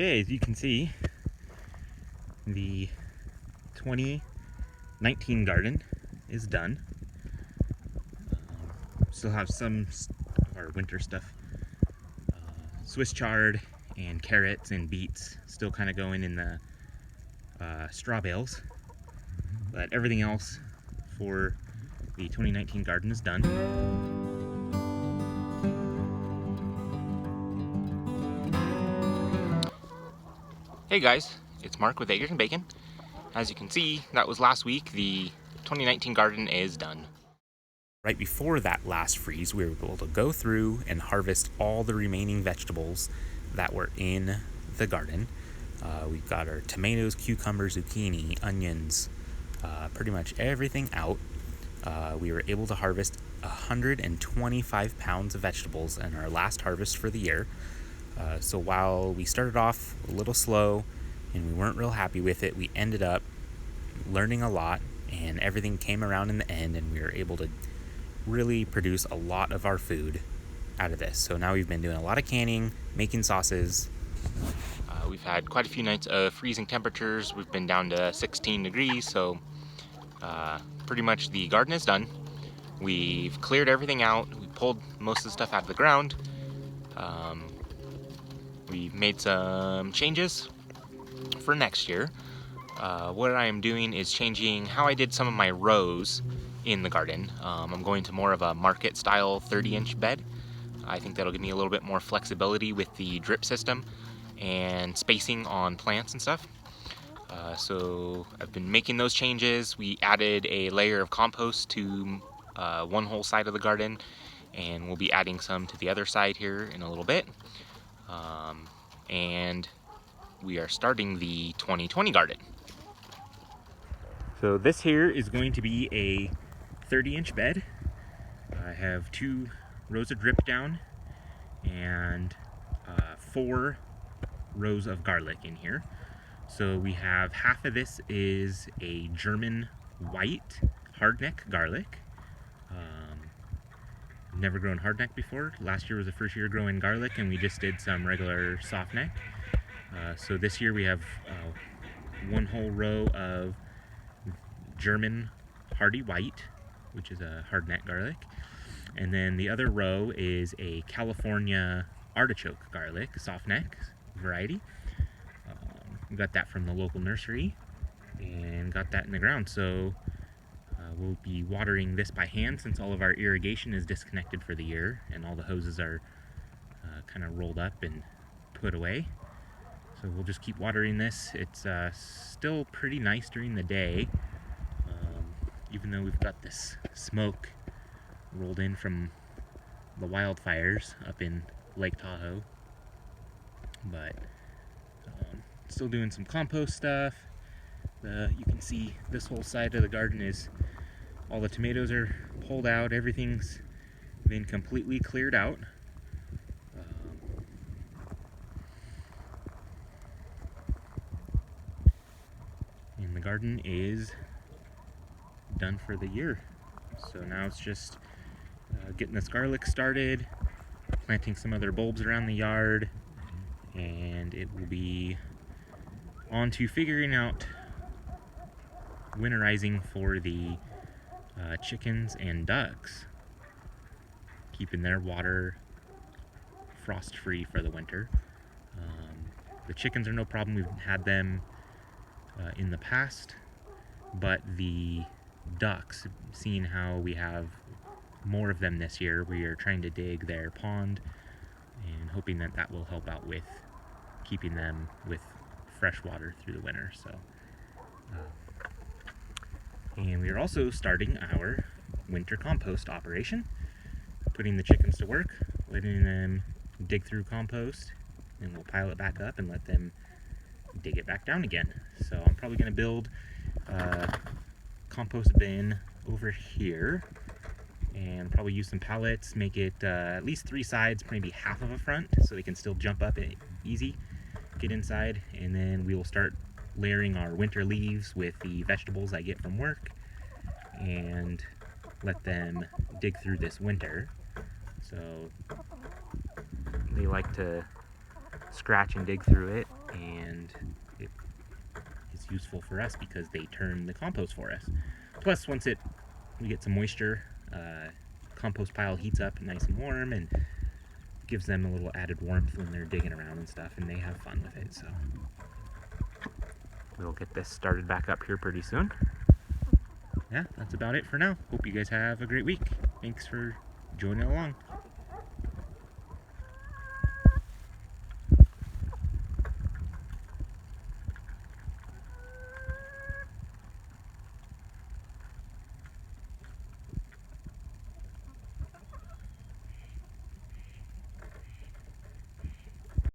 Okay, as you can see, the 2019 garden is done. Still have some of our winter stuff. Swiss chard and carrots and beets still kind of going in the straw bales. But everything else for the 2019 garden is done. Hey guys, it's Mark with Eggs and Bacon. As you can see, that was last week. The 2019 garden is done. Right before that last freeze, we were able to go through and harvest all the remaining vegetables that were in the garden. We've got our tomatoes, cucumbers, zucchini, onions, pretty much everything out. We were able to harvest 125 pounds of vegetables in our last harvest for the year. So while we started off a little slow and we weren't real happy with it, we ended up learning a lot and everything came around in the end, and we were able to really produce a lot of our food out of this. So now we've been doing a lot of canning, making sauces. We've had quite a few nights of freezing temperatures. We've been down to 16 degrees, so pretty much the garden is done. We've cleared everything out. We pulled most of the stuff out of the ground. We've made some changes for next year. What I am doing is changing how I did some of my rows in the garden. I'm going to more of a market style 30-inch bed. I think that'll give me a little bit more flexibility with the drip system and spacing on plants and stuff. So I've been making those changes. We added a layer of compost to one whole side of the garden, and we'll be adding some to the other side here in a little bit. And we are starting the 2020 garden. So this here is going to be a 30-inch bed. I have 2 rows of drip down and 4 rows of garlic in here. So we have half of this is a German white hardneck garlic. Never grown hardneck before. Last year was the first year growing garlic, and we just did some regular softneck. So this year we have one whole row of German hardy white, which is a hardneck garlic, and then the other row is a California artichoke garlic, softneck variety. We got that from the local nursery and got that in the ground. So we'll be watering this by hand since all of our irrigation is disconnected for the year and all the hoses are kind of rolled up and put away. So we'll just keep watering this. It's still pretty nice during the day, even though we've got this smoke rolled in from the wildfires up in Lake Tahoe. But still doing some compost stuff. You can see this whole side of the garden is all the tomatoes are pulled out. Everything's been completely cleared out. And the garden is done for the year. So now it's just getting this garlic started, planting some other bulbs around the yard, and it will be on to figuring out winterizing for the chickens and ducks, keeping their water frost free for the winter. The chickens are no problem. We've had them in the past, but the ducks, seeing how we have more of them this year, we are trying to dig their pond and hoping that that will help out with keeping them with fresh water through the winter. So and we are also starting our winter compost operation, putting the chickens to work, letting them dig through compost, and we'll pile it back up and let them dig it back down again. So I'm probably going to build a compost bin over here and probably use some pallets, make it at least 3 sides, maybe half of a front, so they can still jump up it easy, get inside, and then we will start layering our winter leaves with the vegetables I get from work and let them dig through this winter. So they like to scratch and dig through it and it is useful for us because they turn the compost for us. Plus, once we get some moisture, compost pile heats up nice and warm and gives them a little added warmth when they're digging around and stuff, and they have fun with it. So we'll get this started back up here pretty soon. Yeah, that's about it for now. Hope you guys have a great week. Thanks for joining along.